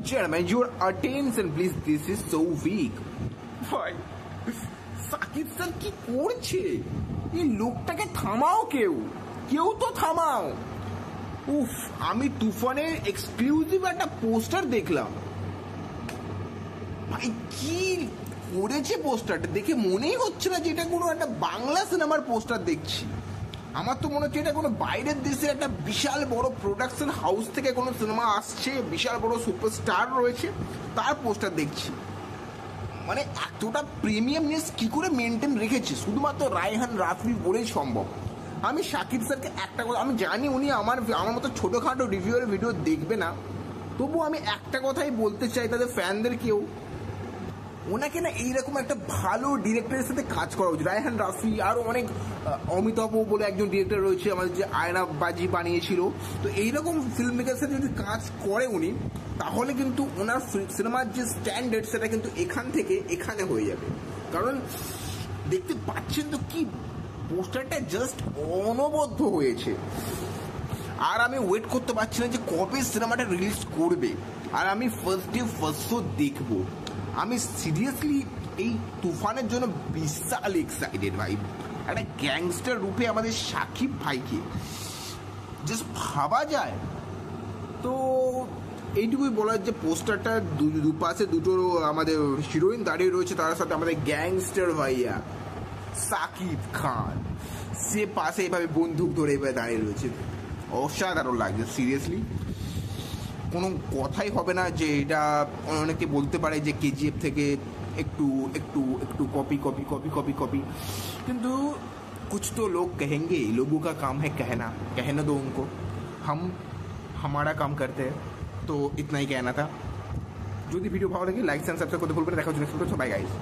Gentlemen, your attention please, this is so weak. ভাই Shakib sir কি করছে? এই লোকটাকে থামাও, কেউ তো থামাও। উফ, আমি তুফানের এক্সক্লুসিভ একটা পোস্টার দেখলাম। ভাই কি করেছে পোস্টারটা, দেখে মনেই হচ্ছে না যে এটা কোনো একটা বাংলা সিনেমার পোস্টার দেখছি। আমার তো মনে হচ্ছে এটা কোনো বাইরের দেশের একটা বিশাল বড় প্রোডাকশন হাউস থেকে কোনো সিনেমা আসছে, বিশাল বড় সুপারস্টার রয়েছে, তার পোস্টার দেখছি। মানে এতটা প্রিমিয়ামনেস কি করে মেনটেন রেখেছে শুধুমাত্র রায়হান রাফি বলেই সম্ভব। আমি শাকিব স্যারকে একটা কথা, আমি জানি উনি আমার মতো ছোটোখাটো রিভিউয়ের ভিডিও দেখবে না, তবু আমি একটা কথাই বলতে চাই তাদের ফ্যানদেরকেও, ওনাকে না এইরকম একটা ভালো ডিরেক্টরের সাথে কাজ করা উচিত। রায়হান রাফি আরও অনেক, অমিতাভ বলে একজন ডিরেক্টর রয়েছে আমাদের, যে আয়নাবাজি বানিয়েছিল, তো এইরকম ফিল্ম মেকারের সাথে যদি কাজ করে উনি, তাহলে কিন্তু ওনার সিনেমার যে স্ট্যান্ডার্ড সেটা কিন্তু এখান থেকে এখানে হয়ে যাবে। কারণ দেখতে পাচ্ছেন তো কি পোস্টারটা জাস্ট অনবদ্য হয়েছে। আর আমি ওয়েট করতে পারছি না যে কবে সিনেমাটা রিলিজ করবে, আর আমি ফার্স্ট ডে ফার্স্ট শো দেখবো। আমি সিরিয়াসলি এই তুফানের জন্য বিশাল এক্সাইটেড ভাই। একটা গ্যাংস্টার রূপে আমাদের সাকিব ভাইকে জাস্ট ভাবা যায়। তো এইটুকুই বলার যে পোস্টারটা দুপাশে দুটো আমাদের হিরোইন দাঁড়িয়ে রয়েছে, তার সাথে আমাদের গ্যাংস্টার ভাইয়া সাকিব খান, সে পাশে এভাবে বন্দুক ধরে এভাবে দাঁড়িয়ে রয়েছে। অসাধারণ লাগছে সিরিয়াসলি, কোনো কথাই হবে না যে এটা। অনেকে বলতে পারে যে কেজিএফ থেকে একটু একটু একটু copy copy copy copy copy, কিন্তু कुछ तो लोग कहेंगे, लोगों का काम है कहना, कहने दो उनको, हम हमारा काम करते हैं। तो इतना ही कहना था। যদি ভিডিও ভালো লাগে লাইক এন্ড সাবস্ক্রাইব করতে ভুলবেন না। দেখা হচ্ছে নেক্সট ভিডিওতে। Bye guys.